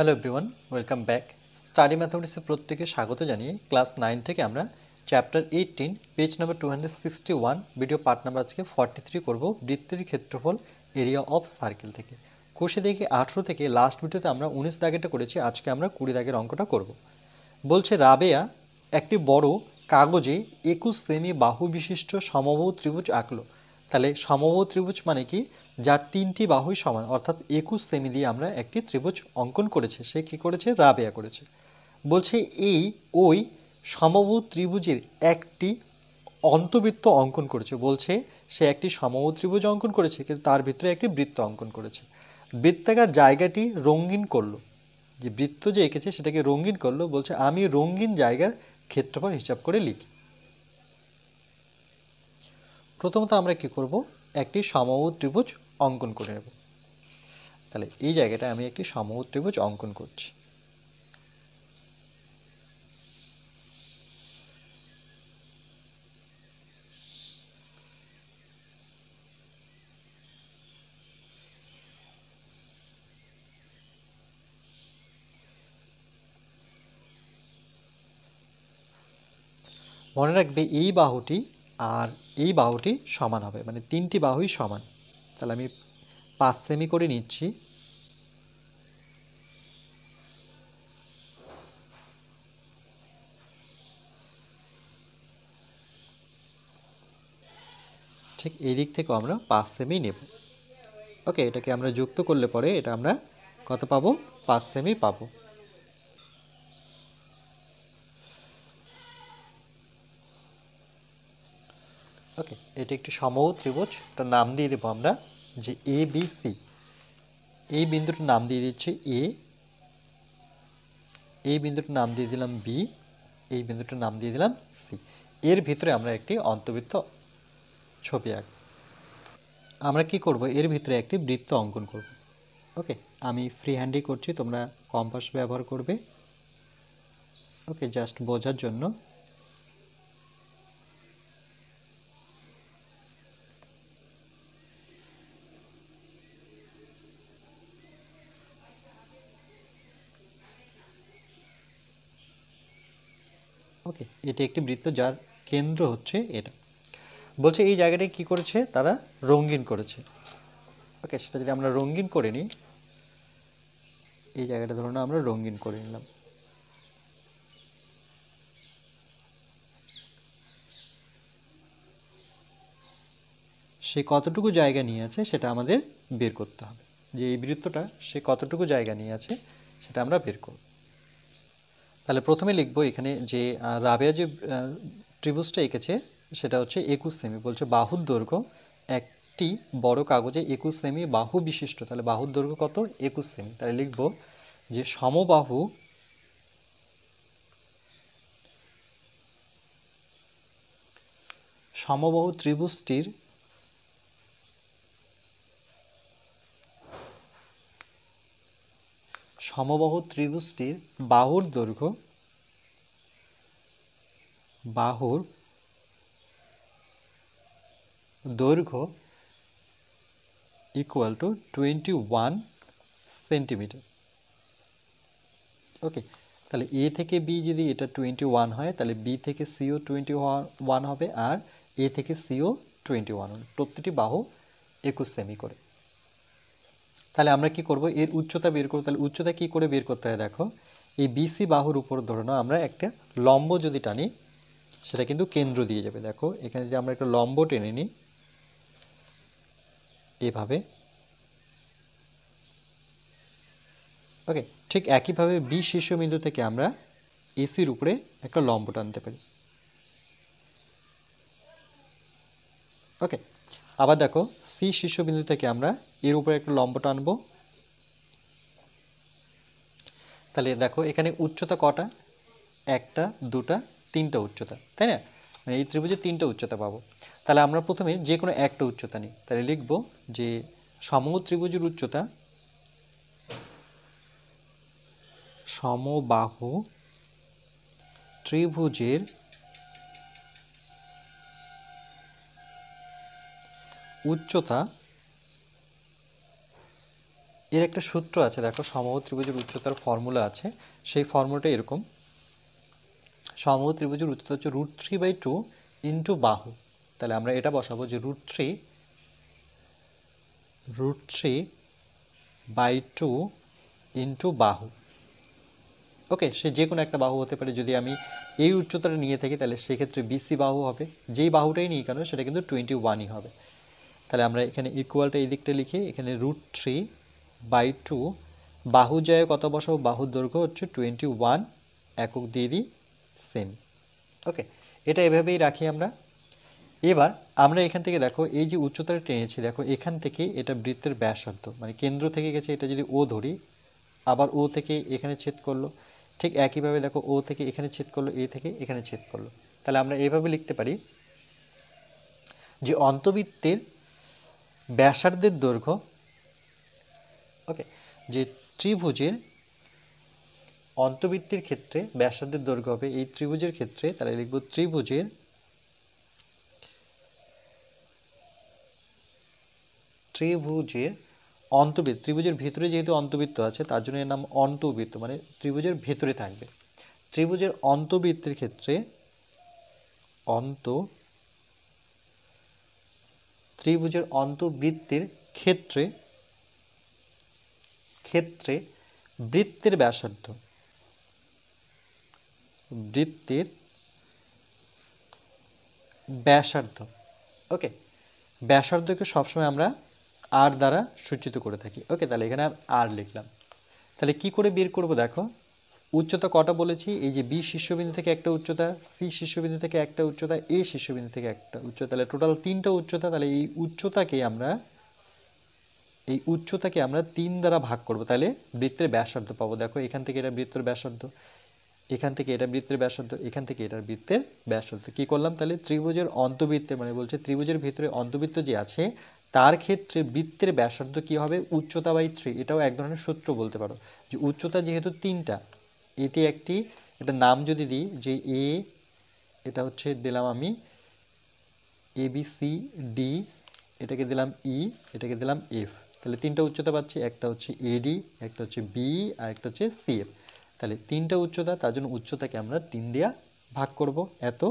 Hello everyone, welcome back. Study ম্যাথমেটিক্সের প্রত্যেকে স্বাগত জানিয়ে ক্লাস 9 থেকে আমরা chapter 18 page number 261 video part number আজকে 43 করব বৃত্তের ক্ষেত্রফল এরিয়া অফ সার্কেল থেকে। কোষে দেখি 18 থেকে লাস্ট ভিডিওতে আমরা 19 দাগেরটা করেছি, আজকে আমরা 20 দাগের অঙ্কটা করব। বলছে রাবেয়া একটি বড় কাগজে 21 সেমি বাহু বিশিষ্ট সমবাহু ত্রিভুজ আঁকলো। তাহলে সমবাহু ত্রিভুজ মানে কি? যার তিনটি বাহুই সমান, অর্থাৎ 21 সেমি দিয়ে আমরা একটি ত্রিভুজ অঙ্কন করেছে। সে কি করেছে? রাবেয়া করেছে। বলছে ওই সমবাহু ত্রিভুজের একটি অন্তবৃত্ত অঙ্কন করেছে। বলছে সে একটি সমবাহু ত্রিভুজ অঙ্কন করেছে, কিন্তু তার ভিতরে একটি বৃত্ত অঙ্কন করেছে। বৃত্তাকার জায়গাটি রঙিন করলো, যে বৃত্ত যে এঁকেছে সেটাকে রঙিন করলো। বলছে আমি রঙিন জায়গার ক্ষেত্রফল হিসাব করে লিখি। প্রথমত আমরা কি করব? একটি সমবাহু ত্রিভুজ অঙ্কন করে নেব। তাহলে এই জায়গাটা আমি একটি সমবাহু ত্রিভুজ অঙ্কন করছি। মনে রাখবে এই বাহুটি আর এই বাহুটি সমান হবে, মানে তিনটি বাহুই সমান। তাহলে আমি 5 সেমি করে নিচ্ছি। ঠিক এই দিক থেকেও আমরা 5 সেমি নেব। ওকে, এটাকে আমরা যুক্ত করলে পরে এটা আমরা কত পাবো? 5 সেমি পাবো। ওকে, এটি একটি সমবাহু ত্রিভুজ। তার নাম দিয়ে দেবো আমরা যে এ বি সি। এই বিন্দুটার নাম দিয়ে দিচ্ছি এ, এই বিন্দুটার নাম দিয়ে দিলাম বি, এই বিন্দুটার নাম দিয়ে দিলাম সি। এর ভিতরে আমরা একটি অন্তবৃত্ত ছবি আঁকব। আমরা কি করব? এর ভিতরে একটি বৃত্ত অঙ্কন করব। ওকে, আমি ফ্রি হ্যান্ডই করছি, তোমরা কম্পাস ব্যবহার করবে। ওকে, জাস্ট বোঝার জন্য। ওকে, এটি একটি বৃত্ত যার কেন্দ্র হচ্ছে এটা। বলছে এই জায়গাটায় কি করেছে? তারা রঙিন করেছে। ওকে, সেটা যদি আমরা রঙিন করে নিই, এই জায়গাটা ধরুন আমরা রঙিন করে নিলাম। সে কতটুকু জায়গা নিয়ে আছে সেটা আমাদের বের করতে হবে, যে এই বৃত্তটা সে কতটুকু জায়গা নিয়ে আছে সেটা আমরা বের করব। তাহলে প্রথমে লিখব এখানে যে রাবেয়া যে ত্রিভুজটা এঁকেছে সেটা হচ্ছে 21 সেমি। বলছে বাহুর দৈর্ঘ্য, একটি বড় কাগজে 21 সেমি বাহু বিশিষ্ট। তাহলে বাহুর দৈর্ঘ্য কত? 21 সেমি। তাহলে লিখব যে সমবাহু ত্রিভুজটির বাহুর দৈর্ঘ্য ইকুয়াল টু 21 সেন্টিমিটার। ওকে, তাহলে এ থেকে বি যদি এটা 21 হয়, তাহলে বি থেকে সিও 21 হবে, আর এ থেকে সিও 21 হবে। প্রতিটি বাহু 21 সেমি করে। তাহলে আমরা কি করব? এর উচ্চতা বের করব। তাহলে উচ্চতা কি করে বের করতে হয় দেখো, এই বিসি বাহুর উপর ধরে নাও আমরা একটা লম্ব যদি টানি, সেটা কিন্তু কেন্দ্র দিয়ে যাবে। দেখো এখানে যদি আমরা একটা লম্ব টেনে নিই এভাবে, ওকে, ঠিক একইভাবে বি শীর্ষবিন্দু থেকে আমরা এসির উপরে একটা লম্ব টানতে পারি। ওকে, আবার দেখো সি শীর্ষবিন্দু থেকে আমরা এর উপরে একটা লম্ব টানবো। তাহলে দেখো এখানে উচ্চতা কটা? একটা, দুটা, তিনটা উচ্চতা, তাই না? মানে এই ত্রিভুজে তিনটা উচ্চতা পাবো। তাহলে আমরা প্রথমে যে কোনো একটা উচ্চতা নিই। তাহলে লিখব যে সমবাহু ত্রিভুজের উচ্চতা, সমবাহু ত্রিভুজের উচ্চতা এর একটা সূত্র আছে, দেখো সমবাহু ত্রিভুজের উচ্চতার ফর্মুলা আছে। সেই ফর্মুলাটা এরকম, সমবাহু ত্রিভুজের উচ্চতা হচ্ছে √3/2 ইন্টু বাহু। তাহলে আমরা এটা বসাবো যে √3/2 ইন্টু বাহু। ওকে, সে যে কোনো একটা বাহু হতে পারে। যদি আমি এই উচ্চতাটা নিয়ে থাকি তাহলে সেক্ষেত্রে বিসি বাহু হবে, যেই বাহুটাই নিই কেন সেটা কিন্তু 21ই হবে। তাহলে আমরা এখানে ইকুয়ালটা এই দিকটা লিখে এখানে √3/2 বাহু যায় কত বসাবো, বাহুর দৈর্ঘ্য হচ্ছে 21 একক দিয়ে দিই সেম। ওকে, এটা এভাবেই রাখি আমরা। এবার আমরা এখান থেকে দেখো এই যে উচ্চতাটা টেনেছি, দেখো এখান থেকে এটা বৃত্তের ব্যাসার্ধ, মানে কেন্দ্র থেকে গেছে, এটা যদি ও ধরি, আবার ও থেকে এখানে ছেদ করলো, ঠিক একইভাবে দেখো ও থেকে এখানে ছেদ করলো, এ থেকে এখানে ছেদ করলো। তাহলে আমরা এইভাবে লিখতে পারি যে অন্তবৃত্তের ব্যাসার্ধের দৈর্ঘ্য, ওকে, যে ত্রিভুজের অন্তবৃত্তের ক্ষেত্রে ব্যাসার্ধের দৈর্ঘ্য হবে এই ত্রিভুজের ক্ষেত্রে, তাহলে লিখব ত্রিভুজের অন্তবৃত্ত, ত্রিভুজের ভিতরে যেহেতু অন্তবৃত্ত আছে তার জন্য এর নাম অন্তবৃত্ত, মানে ত্রিভুজের ভেতরে থাকবে। ত্রিভুজের অন্তবৃত্তের ক্ষেত্রে ত্রিভুজের অন্তবৃত্তের ক্ষেত্রে বৃত্তের ব্যাসার্ধ, ওকে, ব্যাসার্ধকে সবসময় আমরা আর দ্বারা সূচিত করে থাকি। ওকে, তাহলে এখানে আর লিখলাম। তাহলে কি করে বের করব, দেখো উচ্চতা কটা বলেছি, এই যে বি শীর্ষবিন্দু থেকে একটা উচ্চতা, সি শীর্ষবিন্দু থেকে একটা উচ্চতা, এ শীর্ষবিন্দু থেকে একটা উচ্চতা, তাহলে টোটাল 3টা উচ্চতা। তাহলে এই উচ্চতাকে আমরা 3 দ্বারা ভাগ করব, তাহলে বৃত্তের ব্যাসার্ধ পাবো। দেখো এখান থেকে এটা বৃত্তের ব্যাসার্ধ, এখান থেকে এটা বৃত্তের ব্যাসার্ধ, এখান থেকে এটার বৃত্তের ব্যাসার্ধ। কি করলাম, তাহলে ত্রিভুজের অন্তবৃত্তে, মানে বলছে ত্রিভুজের ভিতরে অন্তবৃত্ত যে আছে তার ক্ষেত্রে বৃত্তের ব্যাসার্ধ কি হবে, উচ্চতা বাই 3। এটাও এক ধরনের সূত্র বলতে পারো, যে উচ্চতা যেহেতু 3টা, এটি এটা নাম যদি দিই যে এ, এটা হচ্ছে দিলাম আমি ABCD, এটাকে দিলাম ই, এটাকে দিলাম এফ। তাহলে 3টা উচ্চতা পাচ্ছি, একটা হচ্ছে এডি, একটা হচ্ছে বি, আর একটা হচ্ছে সিএফ। তাহলে 3টা উচ্চতা, তার জন্য উচ্চতাকে আমরা 3 দিয়ে ভাগ করব, এত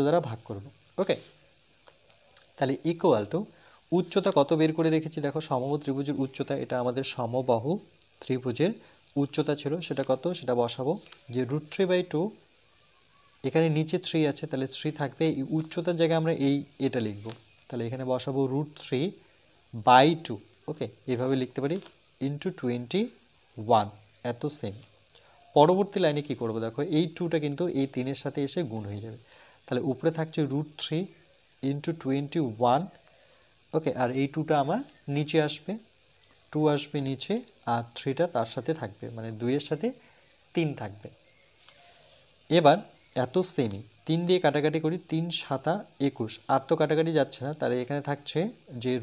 দ্বারা ভাগ করব। ওকে, তাহলে ইকুয়াল টু উচ্চতা কত বের করে রেখেছি, দেখো সমবাহু ত্রিভুজের উচ্চতা, এটা আমাদের সমবাহু ত্রিভুজের উচ্চতা ছিল, সেটা কত, সেটা বসাবো যে √3/2, এখানে নিচে 3 আছে তাহলে 3 থাকবে, এই উচ্চতার জায়গায় আমরা এটা লিখব, তাহলে এখানে বসাবো √3/2। ওকে, এভাবে লিখতে পারি ইন্টু 21, এত সেম। পরবর্তী লাইনে কি করব, দেখো এই 2টা কিন্তু এই 3-এর সাথে এসে গুণ হয়ে যাবে, তাহলে উপরে থাকছে √3 ইন্টু 21। ওকে, আর এই 2টা আমার নিচে আসবে, 2 আসবে নিচে, আর 3টা তার সাথে থাকবে, মানে 2-এর সাথে 3 থাকবে। এবার এত সেমি 3 দিয়ে কাটাকাটি করি, 3 × 7 = 21, আর তো কাটাকাটি যাচ্ছে না, তাহলে এখানে থাকছে যে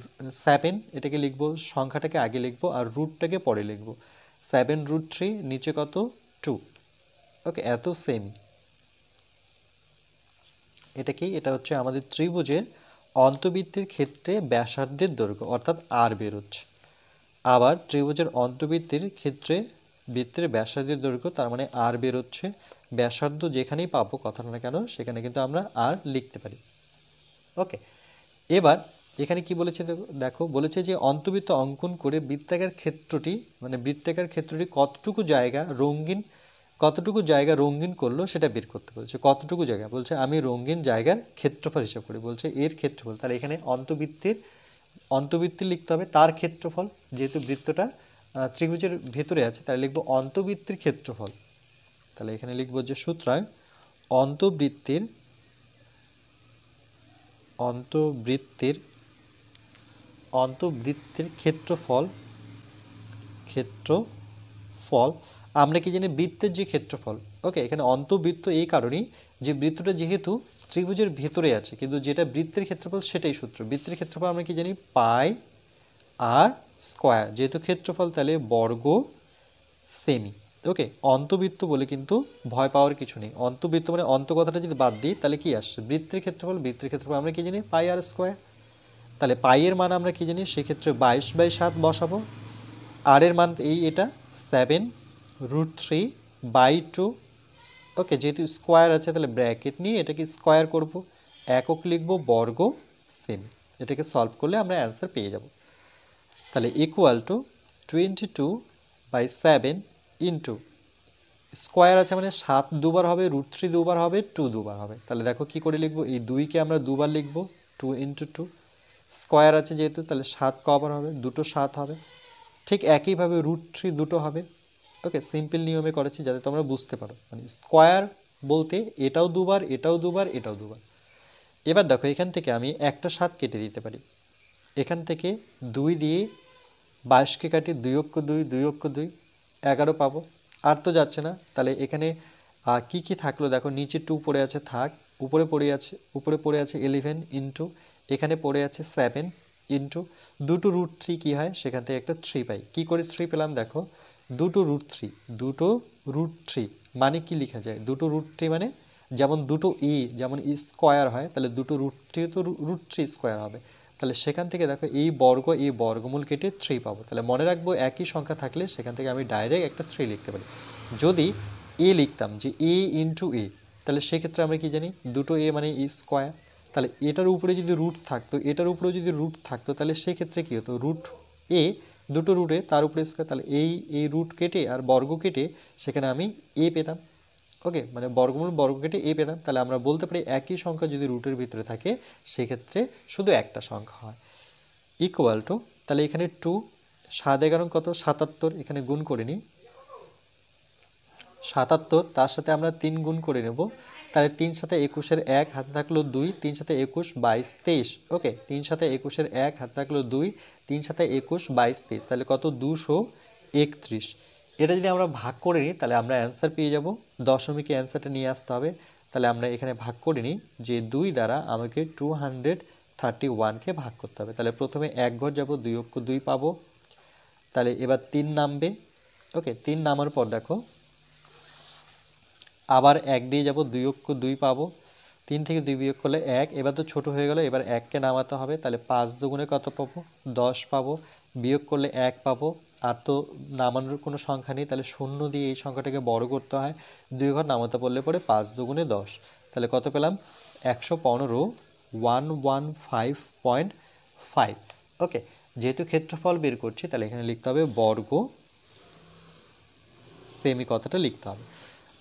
7, এটাকে লিখবো, সংখ্যাটাকে আগে লিখবো আর রুটটাকে পরে লিখবো, 7√3, নিচে কত 2। ওকে, এত সেমি। এটা কি, এটা হচ্ছে আমাদের ত্রিভুজের অন্তবৃত্তের ক্ষেত্রে ব্যাসার্ধের দৈর্ঘ্য, অর্থাৎ আর বেরোচ্ছে। আবার ত্রিভুজের অন্তবৃত্তের ক্ষেত্রে বৃত্তের ব্যাসার্ধের দৈর্ঘ্য, তার মানে আর বেরোচ্ছে। ব্যাসার্ধ যেখানেই পাবো কথাটা না কেন সেখানে কিন্তু আমরা আর লিখতে পারি। ওকে, এবার এখানে কি বলেছে, দেখো বলেছে যে অন্তবৃত্ত অঙ্কন করে বৃত্তাকার ক্ষেত্রটি কতটুকু জায়গা রঙিন করলো সেটা বের করতে বলছে। কতটুকু জায়গা বলছে, আমি রঙিন জায়গার ক্ষেত্রফল হিসাব করি, বলছে এর ক্ষেত্রফল। তাহলে এখানে অন্তবৃত্তি লিখতে হবে, তার ক্ষেত্রফল, যেহেতু বৃত্তটা ত্রিভুজের ভেতরে আছে তাহলে লিখবো অন্তবৃত্তির ক্ষেত্রফল। তাহলে এখানে লিখবো যে সুতরাং অন্তবৃত্তের ক্ষেত্রফল আমরা কি জানি, বৃত্তের যে ক্ষেত্রফল। ওকে, এখানে অন্তবৃত্ত এই কারণেই যে বৃত্তটা যেহেতু ত্রিভুজের ভেতরে আছে, কিন্তু যেটা বৃত্তের ক্ষেত্রফল সেটাই সূত্র। বৃত্তের ক্ষেত্রফল আমরা কি জানি, পাই আর স্কয়ার, যেহেতু ক্ষেত্রফল তাহলে বর্গ সেমি। ওকে, অন্তবৃত্ত বলে কিন্তু ভয় পাওয়ার কিছু নেই। অন্তবৃত্ত মানে অন্ত কথাটা যদি বাদ দিই তাহলে কি আসছে, বৃত্তের ক্ষেত্রফল আমরা কি জানি, পাই আর স্কয়ার। তাহলে পাই এর মান আমরা কি জানি, সেক্ষেত্রে 22/7 বসাবো, আর এর মান এটা 7√3/2। ওকে, যেহেতু স্কোয়ার আছে তাহলে ব্র্যাকেট নিয়ে এটাকে স্কোয়ার করব, একক লিখব, বর্গ সেমি। এটাকে সলভ করলে আমরা অ্যান্সার পেয়ে যাব। তাহলে ইকুয়াল টু 22/7 ইন্টু স্কোয়ার আছে মানে 7 দুবার হবে, √3 দুবার হবে, 2 দুবার হবে। তাহলে দেখো কি করে লিখবো, এই 2কে আমরা দুবার লিখব, 2 × 2। স্কোয়ার আছে যেহেতু তাহলে 7 কবার হবে, দুটো 7 হবে। ঠিক একইভাবে √3 দুটো হবে। ওকে, সিম্পল নিয়মে করেছি যাতে তোমরা বুঝতে পারো, মানে স্কোয়ার বলতে এটাও দুবার, এটাও দুবার, এটাও দুবার। এবার দেখো এখান থেকে আমি একটা 7 কেটে দিতে পারি। এখান থেকে 2 দিয়ে 22কে কাটি, 2 অক্ষ 2, 2 অক্ষ 2, 11 পাবো। আর তো যাচ্ছে না, তাহলে এখানে কি কি থাকলো দেখো, নিচে 2 পড়ে আছে, থাক। উপরে পড়ে আছে 11 ইন্টু এখানে পড়ে আছে 7 ইন্টু দুটো √3 কি হয়, সেখান থেকে একটা 3 পাই। কি করে 3 পেলাম দেখো, দুটো √3 মানে কি লেখা যায়, দুটো √3 মানে যেমন দুটো যেমন স্কোয়ার হয়, তাহলে দুটো √3 তো √3 স্কোয়ার হবে। তাহলে সেখান থেকে দেখো এই বর্গমূল কেটে 3 পাবো। তাহলে মনে রাখবো একই সংখ্যা থাকলে সেখান থেকে আমি ডাইরেক্ট একটা 3 লিখতে পারি। যদি লিখতাম যে a তাহলে সেক্ষেত্রে আমরা কি জানি, দুটো মানে স্কোয়ার। তাহলে এটার উপরে যদি রুট থাকতো, এটার উপরেও যদি রুট থাকতো, তাহলে সেক্ষেত্রে কী হতো, দুটো রুটে তার উপরে স্কোয়ার, তাহলে এই রুট কেটে আর বর্গ কেটে সেখানে আমি পেতাম। ওকে, মানে বর্গ কেটে পেতাম। তাহলে আমরা বলতে পারি একই সংখ্যা যদি রুটের ভিতরে থাকে সেক্ষেত্রে শুধু একটা সংখ্যা হয়। ইকুয়াল টু, তাহলে এখানে 2, 7 11 কত, 77, এখানে গুণ করে নিই 77, তার সাথে আমরা 3 গুণ করে নেব। তাহলে 3 সাথে 21-এর 1 হাতে থাকলো 2, 3 সাথে 21 22 23। ওকে, 3 সাথে 21-এর 1 হাতে থাকলো 2, 3 সাথে 21 22 23, তাহলে কত, 231। এটা যদি আমরা ভাগ করে নিই তাহলে আমরা অ্যান্সার পেয়ে যাব। দশমিকে অ্যান্সারটা নিয়ে আসতে হবে। তাহলে আমরা এখানে ভাগ করে নিই যে 2 দ্বারা আমাকে 231কে ভাগ করতে হবে। তাহলে প্রথমে 1 ঘর যাব, 2 অক্ষ 2 পাবো। তাহলে এবার 3 নামবে। ওকে, 3 নামার পর দেখো আবার 1 দিয়ে যাব, 2 অক্ষ 2 পাবো। 3 থেকে 2 বিয়োগ করলে 1, এবার তো ছোট হয়ে গেল, এবার 1কে নামাতে হবে। তাহলে 5 দুগুণে কত পাবো, 10 পাবো। বিয়োগ করলে 1 পাবো। আর তো নামানোর কোনো সংখ্যা নেই, তাহলে 0 দিয়ে এই সংখ্যাটাকে বড় করতে হয়। 2 ঘর নামাতে বললে পরে 5 দুগুণে 10, তাহলে কত পেলাম, 115, 115.5। ওকে, যেহেতু ক্ষেত্রফল বের করছি তাহলে এখানে লিখতে হবে বর্গ সেমি, কথাটা লিখতে হবে।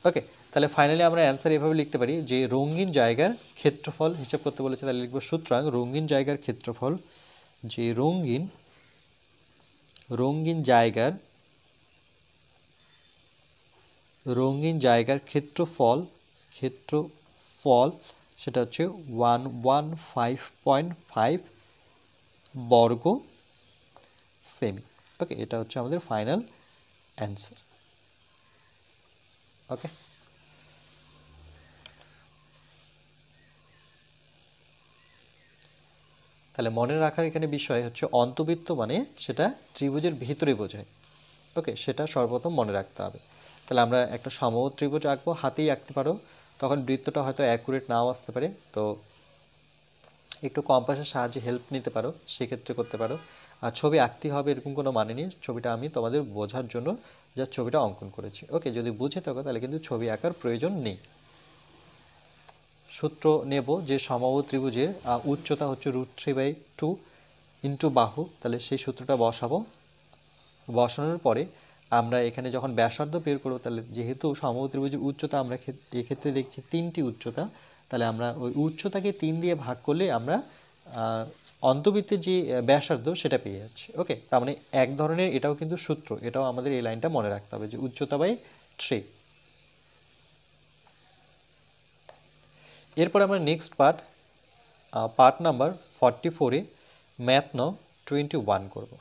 ওকে, তাহলে ফাইনালি আমরা অ্যান্সার এভাবে লিখতে পারি যে রঙিন জায়গার ক্ষেত্রফল হিসাব করতে বলেছে, তাহলে লিখব সুতরাং রঙিন জায়গার ক্ষেত্রফল, যে রঙিন জায়গার ক্ষেত্রফল সেটা হচ্ছে 115.5 বর্গ সেমি। ওকে, এটা হচ্ছে আমাদের ফাইনাল অ্যান্সার। ওকে, তাহলে মনে রাখার এখানে বিষয় হচ্ছে অন্তবৃত্ত মানে সেটা ত্রিভুজের ভিতরে বোঝায়। ওকে, সেটা সর্বপ্রথম মনে রাখতে হবে। তাহলে আমরা একটা সমবাহু ত্রিভুজ আঁকবো, হাতেই আঁকতে পারো, তখন বৃত্তটা হয়তো অ্যাকুরেট নাও আসতে পারে, তো একটু কম্পাসের সাহায্যে হেল্প নিতে পারো, সেক্ষেত্রে করতে পারো। আর ছবি আঁকতে হবে এরকম কোনো মানে নেই, ছবিটা আমি তোমাদের বোঝার জন্য যা ছবিটা অঙ্কন করেছি। ওকে, যদি বুঝে থাকো তাহলে কিন্তু ছবি আঁকার প্রয়োজন নেই। সূত্র নেব যে সমবাহু ত্রিভুজের উচ্চতা হচ্ছে √3/2 ইন্টু বাহু, তাহলে সেই সূত্রটা বসানোর পরে আমরা এখানে যখন ব্যাসার্ধ বের করবো, তাহলে যেহেতু সমবাহু ত্রিভুজের উচ্চতা আমরা এক্ষেত্রে দেখছি 3টি উচ্চতা, তাহলে আমরা ওই উচ্চতাকে 3 দিয়ে ভাগ করলে আমরা অন্তবৃত্তের যে ব্যাসার্ধ সেটা পেয়ে যাচ্ছি। ওকে, তার মানে এক ধরনের এটাও কিন্তু সূত্র, এটাও আমাদের এই লাইনটা মনে রাখতে হবে যে উচ্চতা বাই 3। এরপর আমরা নেক্সট পার্ট নাম্বার 44-এ ম্যাথ 21 করব।